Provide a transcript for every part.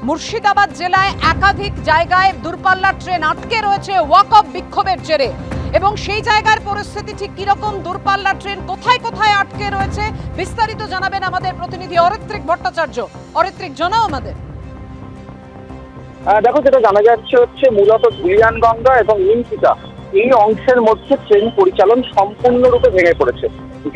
মুর্শিদাবাদ জেলায় একাধিক জায়গায় দূরপাল্লার ট্রেন আটকে রয়েছে ওয়াকআপ বিক্ষোভের জেরে, এবং সেই জায়গার পরিস্থিতি ঠিক কিরকম, দূরপাল্লার ট্রেন কোথায় কোথায় আটকে রয়েছে, বিস্তারিত জানাবেন আমাদের প্রতিনিধি অরিত্রিক ভট্টাচার্য। অরিত্রিক, জানাও আমাদের। দেখো, যেটা জানা যাচ্ছে হচ্ছে মূলত ধুলিয়ানগঙ্গা এবং নিমতিতা এই অংশের মধ্যে ট্রেন পরিচালন সম্পূর্ণরূপে ভেঙে পড়েছে।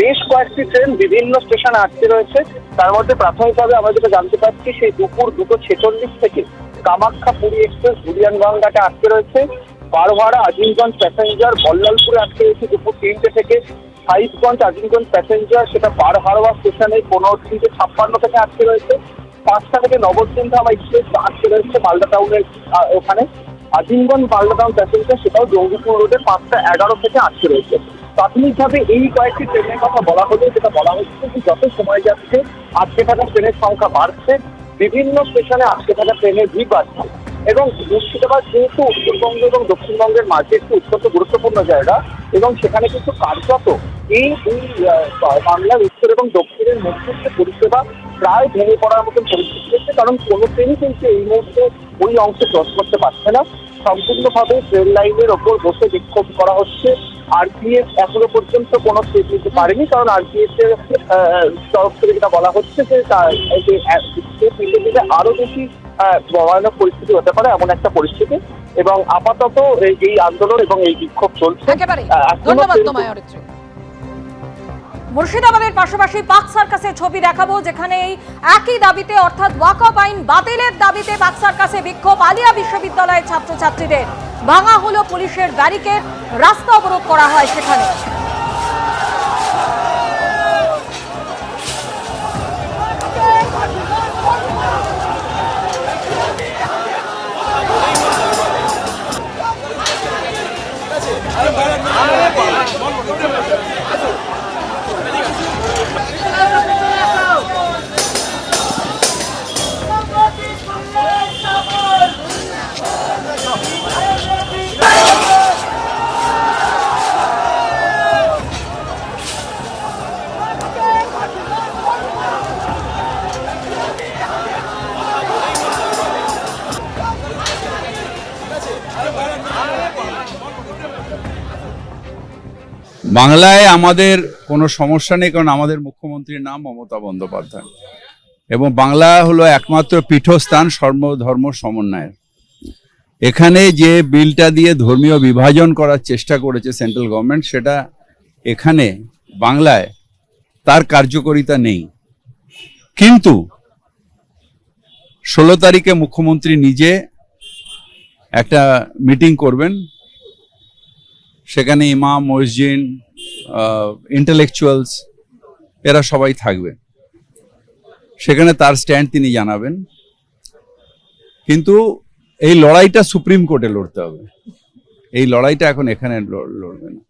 বেশ কয়েকটি ট্রেন বিভিন্ন স্টেশনে আটকে রয়েছে। তার মধ্যে প্রাথমিকভাবে আমরা যেটা জানতে পারছি, সেই দুপুর 2:46 থেকে কামাখ্যা পুরী এক্সপ্রেস ধুলিয়ানগঙ্গাতে আটকে রয়েছে। বারোয়াড়া আজিমগঞ্জ প্যাসেঞ্জার বল্লালপুরে আটকে রয়েছে দুপুর 3টে থেকে। সাহিবগঞ্জ আজিমগঞ্জ প্যাসেঞ্জার সেটা বারহারোয়া স্টেশনে 15:56 থেকে আটকে রয়েছে। 5টা থেকে নবদ্বীপধাম এক্সপ্রেস আটকে রয়েছে মালদা টাউনের ওখানে। আজিমগঞ্জ মালদা টাউন প্যাসেঞ্জার সেটাও জঙ্গিপুর রোডে 5:11 থেকে আটকে রয়েছে। প্রাথমিকভাবে এই কয়েকটি ট্রেনের কথা বলা হলে যেটা বলা হচ্ছে যে যত সময় যাচ্ছে আটকে থাকা ট্রেনের সংখ্যা বাড়ছে, বিভিন্ন স্টেশনে আটকে থাকা ট্রেনের ভিড় বাড়ছে। এবং মুর্শিদাবাদ যেহেতু উত্তরবঙ্গ এবং দক্ষিণবঙ্গের মাঝে একটি অত্যন্ত গুরুত্বপূর্ণ জায়গা, এবং সেখানে কিন্তু কার্যত এই বাংলার উত্তর এবং দক্ষিণের মধ্যে পরিষেবা প্রায় ভেঙে পড়ার মতন পরিস্থিতি হচ্ছে, কারণ কোনো ট্রেনই কিন্তু এই মুহূর্তে ওই অংশে ক্রস করতে পারছে না। সম্পূর্ণভাবে রেল লাইনের ওপর বসে বিক্ষোভ করা হচ্ছে। আরপিএফ এখনো পর্যন্ত কোনো স্টেপ নিতে পারেনি, কারণ আরপিএফ এর তরফ থেকে যেটা বলা হচ্ছে যে স্টেপ নিতে গেলে আরো বেশি ভয়ানক পরিস্থিতি হতে পারে, এমন একটা পরিস্থিতি। এবং আপাতত এই আন্দোলন এবং এই বিক্ষোভ চলছে। ধন্যবাদ তোমায় অরিত্রিক। মুর্শিদাবাদের পাশাপাশি পাক সার্কাসের ছবি দেখাবো, যেখানে এই একই দাবিতে অর্থাৎ ওয়াকআপ আইন বাতিলের দাবিতে পাক সার্কাসে বিক্ষোভ। আলিয়া বিশ্ববিদ্যালয়ের ছাত্রছাত্রীদের ভাঙা হলো পুলিশের ব্যারিকেড, রাস্তা অবরোধ করা হয় সেখানে। বাংলায় আমাদের কোনো সমস্যা নেই, কারণ আমাদের মুখ্যমন্ত্রীর নাম মমতা বন্দ্যোপাধ্যায়, এবং বাংলা হলো একমাত্র পীঠস্থান সর্বধর্ম সমন্বয়ের। এখানে যে বিলটা দিয়ে ধর্মীয় বিভাজন করার চেষ্টা করেছে সেন্ট্রাল গভর্নমেন্ট, সেটা এখানে বাংলায় তার কার্যকারিতা নেই। কিন্তু 16 তারিখে মুখ্যমন্ত্রী নিজে একটা মিটিং করবেন, সেখানে ইমাম, মসজিদ, ইন্টেলেকচুয়ালস এরা সবাই থাকবে। সেখানে তার স্ট্যান্ড তিনি জানাবেন। কিন্তু এই লড়াইটা সুপ্রিম কোর্টে লড়তে হবে, এই লড়াইটা এখন এখানে লড়বে না।